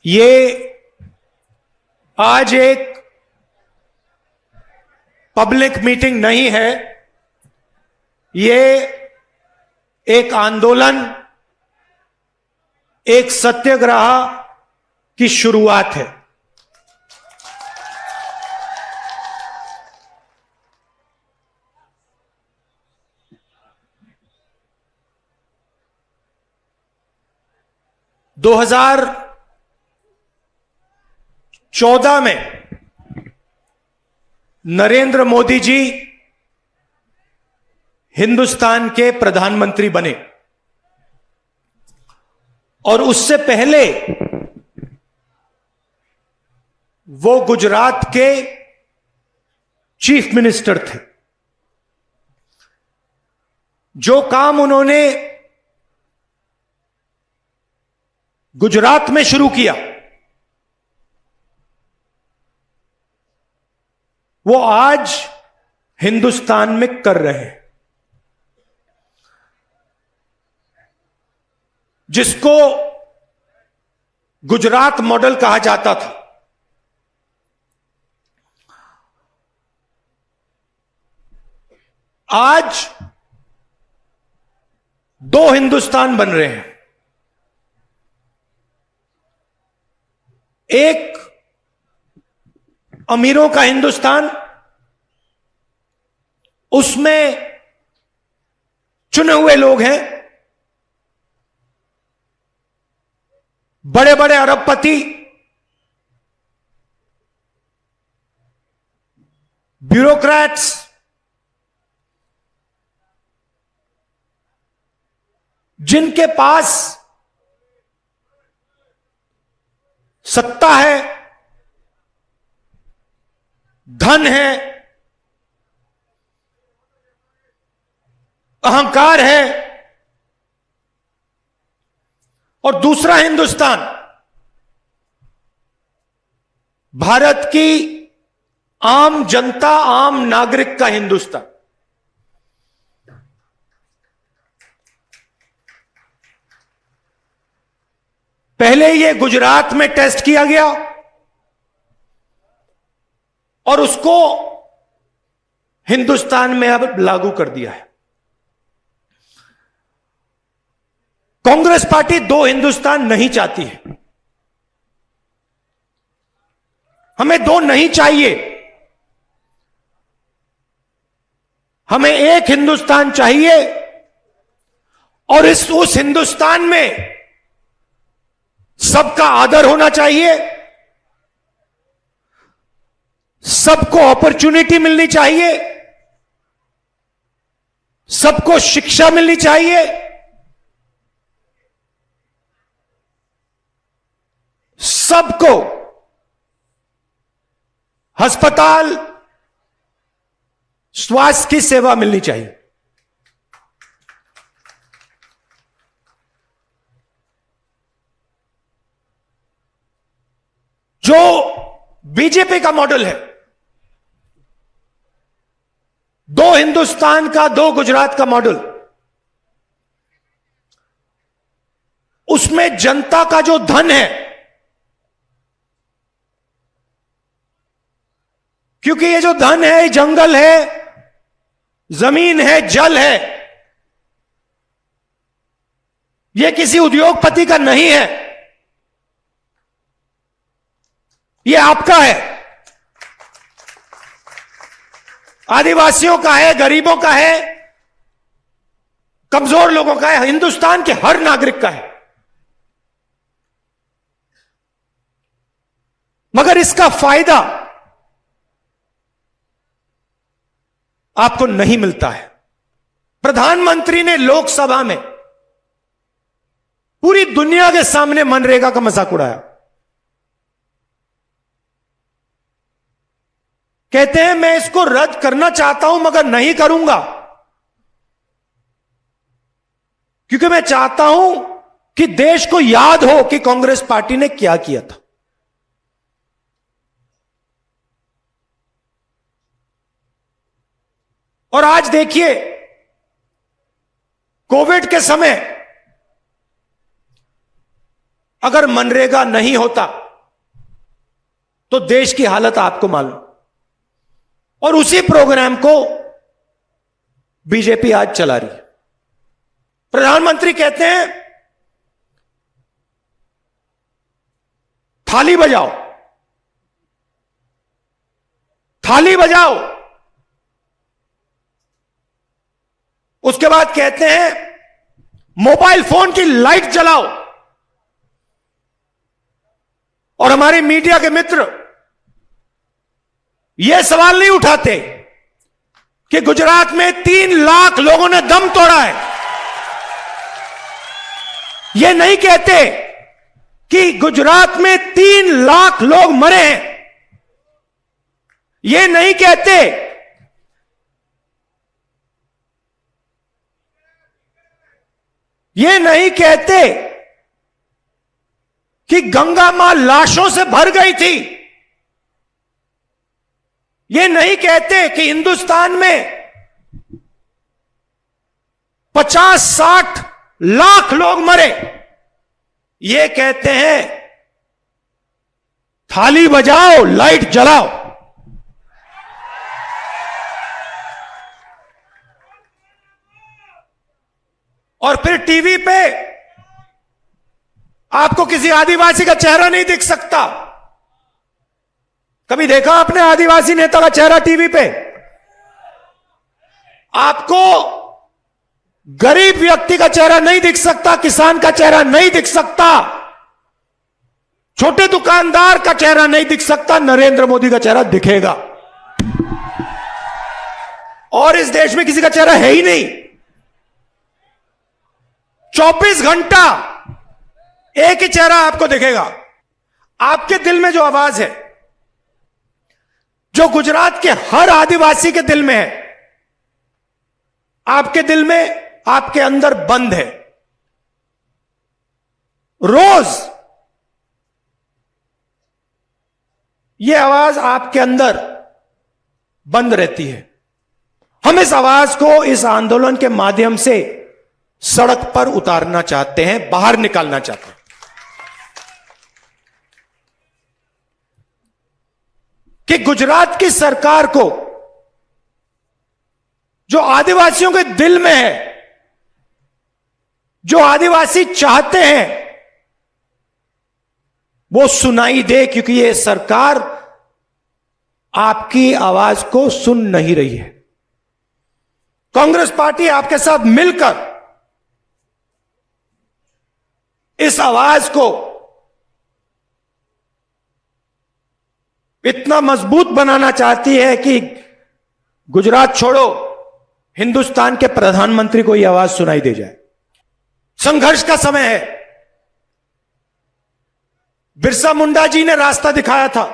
ये आज एक पब्लिक मीटिंग नहीं है, ये एक आंदोलन, एक सत्याग्रह की शुरुआत है। दो 2014 में नरेंद्र मोदी जी हिंदुस्तान के प्रधानमंत्री बने और उससे पहले वो गुजरात के चीफ मिनिस्टर थे। जो काम उन्होंने गुजरात में शुरू किया वो आज हिंदुस्तान में कर रहे हैं, जिसको गुजरात मॉडल कहा जाता था। आज दो हिंदुस्तान बन रहे हैं। एक अमीरों का हिंदुस्तान, उसमें चुने हुए लोग हैं, बड़े बड़े अरबपति, ब्यूरोक्रेट्स, जिनके पास सत्ता है, धन है, अहंकार है। और दूसरा हिंदुस्तान भारत की आम जनता, आम नागरिक का हिंदुस्तान। पहले यह गुजरात में टेस्ट किया गया और उसको हिंदुस्तान में अब लागू कर दिया है। कांग्रेस पार्टी दो हिंदुस्तान नहीं चाहती है। हमें दो नहीं चाहिए, हमें एक हिंदुस्तान चाहिए और उस हिंदुस्तान में सबका आदर होना चाहिए, सबको अपॉर्चुनिटी मिलनी चाहिए, सबको शिक्षा मिलनी चाहिए, सबको अस्पताल, स्वास्थ्य की सेवा मिलनी चाहिए। जो बीजेपी का मॉडल है, दो हिंदुस्तान का, दो गुजरात का मॉडल, उसमें जनता का जो धन है, क्योंकि ये जो धन है, जंगल है, जमीन है, जल है, ये किसी उद्योगपति का नहीं है, ये आपका है, आदिवासियों का है, गरीबों का है, कमजोर लोगों का है, हिंदुस्तान के हर नागरिक का है। मगर इसका फायदा आपको नहीं मिलता है। प्रधानमंत्री ने लोकसभा में पूरी दुनिया के सामने मनरेगा का मजाक उड़ाया। कहते हैं मैं इसको रद्द करना चाहता हूं मगर नहीं करूंगा, क्योंकि मैं चाहता हूं कि देश को याद हो कि कांग्रेस पार्टी ने क्या किया था। और आज देखिए, कोविड के समय अगर मनरेगा नहीं होता तो देश की हालत आपको मालूम। और उसी प्रोग्राम को बीजेपी आज चला रही है। प्रधानमंत्री कहते हैं थाली बजाओ, थाली बजाओ। उसके बाद कहते हैं मोबाइल फोन की लाइट जलाओ। और हमारे मीडिया के मित्र यह सवाल नहीं उठाते कि गुजरात में 3 लाख लोगों ने दम तोड़ा है। यह नहीं कहते कि गुजरात में 3 लाख लोग मरे हैं। यह नहीं कहते कि गंगा मां लाशों से भर गई थी। ये नहीं कहते कि हिंदुस्तान में 50-60 लाख लोग मरे। ये कहते हैं थाली बजाओ, लाइट जलाओ। और फिर टीवी पे आपको किसी आदिवासी का चेहरा नहीं दिख सकता। कभी देखा आपने आदिवासी नेता का चेहरा टीवी पे? आपको गरीब व्यक्ति का चेहरा नहीं दिख सकता, किसान का चेहरा नहीं दिख सकता, छोटे दुकानदार का चेहरा नहीं दिख सकता। नरेंद्र मोदी का चेहरा दिखेगा। और इस देश में किसी का चेहरा है ही नहीं। 24 घंटा एक ही चेहरा आपको दिखेगा। आपके दिल में जो आवाज है, जो गुजरात के हर आदिवासी के दिल में है, आपके दिल में, आपके अंदर बंद है। रोज यह आवाज आपके अंदर बंद रहती है। हम इस आवाज को इस आंदोलन के माध्यम से सड़क पर उतारना चाहते हैं, बाहर निकालना चाहते हैं। कि गुजरात की सरकार को जो आदिवासियों के दिल में है, जो आदिवासी चाहते हैं, वो सुनाई दे। क्योंकि ये सरकार आपकी आवाज को सुन नहीं रही है। कांग्रेस पार्टी आपके साथ मिलकर इस आवाज को इतना मजबूत बनाना चाहती है कि गुजरात छोड़ो, हिंदुस्तान के प्रधानमंत्री को यह आवाज सुनाई दे जाए। संघर्ष का समय है। बिरसा मुंडा जी ने रास्ता दिखाया था,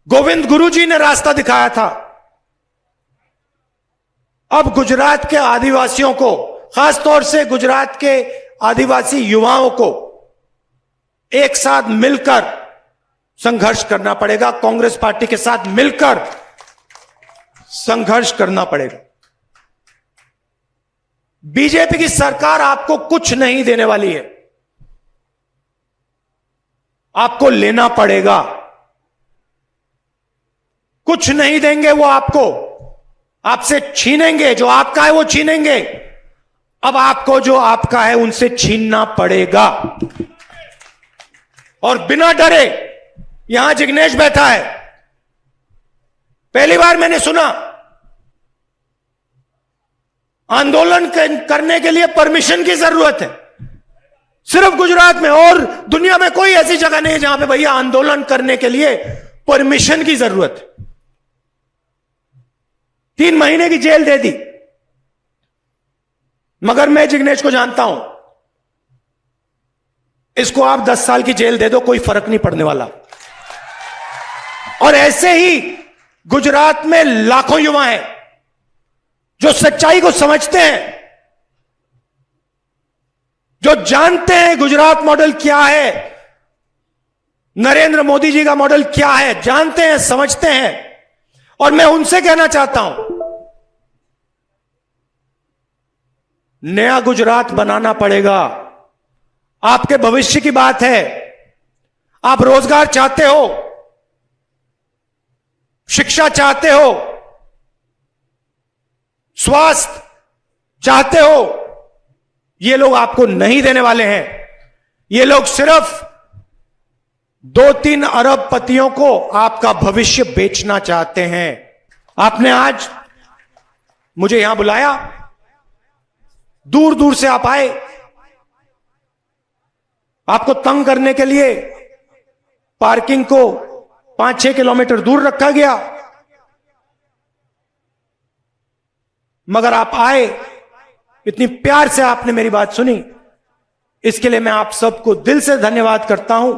गोविंद गुरु जी ने रास्ता दिखाया था। अब गुजरात के आदिवासियों को, खासतौर से गुजरात के आदिवासी युवाओं को एक साथ मिलकर संघर्ष करना पड़ेगा। कांग्रेस पार्टी के साथ मिलकर संघर्ष करना पड़ेगा। बीजेपी की सरकार आपको कुछ नहीं देने वाली है, आपको लेना पड़ेगा। कुछ नहीं देंगे वो आपको, आपसे छीनेंगे। जो आपका है वो छीनेंगे। अब आपको जो आपका है उनसे छीनना पड़ेगा। और बिना डरे, यहां जिग्नेश बैठा है, पहली बार मैंने सुना आंदोलन करने के लिए परमिशन की जरूरत है। सिर्फ गुजरात में, और दुनिया में कोई ऐसी जगह नहीं है जहां पे भैया आंदोलन करने के लिए परमिशन की जरूरत है। 3 महीने की जेल दे दी। मगर मैं जिग्नेश को जानता हूं, इसको आप 10 साल की जेल दे दो, कोई फर्क नहीं पड़ने वाला। और ऐसे ही गुजरात में लाखों युवा हैं जो सच्चाई को समझते हैं, जो जानते हैं गुजरात मॉडल क्या है, नरेंद्र मोदी जी का मॉडल क्या है, जानते हैं, समझते हैं। और मैं उनसे कहना चाहता हूं नया गुजरात बनाना पड़ेगा। आपके भविष्य की बात है। आप रोजगार चाहते हो, शिक्षा चाहते हो, स्वास्थ्य चाहते हो, ये लोग आपको नहीं देने वाले हैं। ये लोग सिर्फ 2-3 अरबपतियों को आपका भविष्य बेचना चाहते हैं। आपने आज मुझे यहां बुलाया, दूर दूर से आप आए, आपको तंग करने के लिए पार्किंग को 5-6 किलोमीटर दूर रखा गया, मगर आप आए, इतनी प्यार से आपने मेरी बात सुनी। इसके लिए मैं आप सबको दिल से धन्यवाद करता हूं।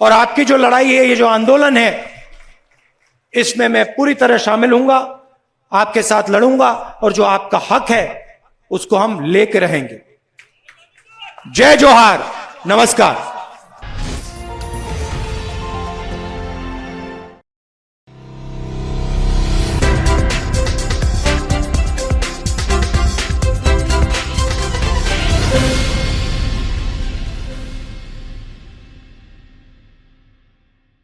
और आपकी जो लड़ाई है, ये जो आंदोलन है, इसमें मैं पूरी तरह शामिल हूंगा, आपके साथ लड़ूंगा, और जो आपका हक है उसको हम लेके रहेंगे। जय जोहार, नमस्कार।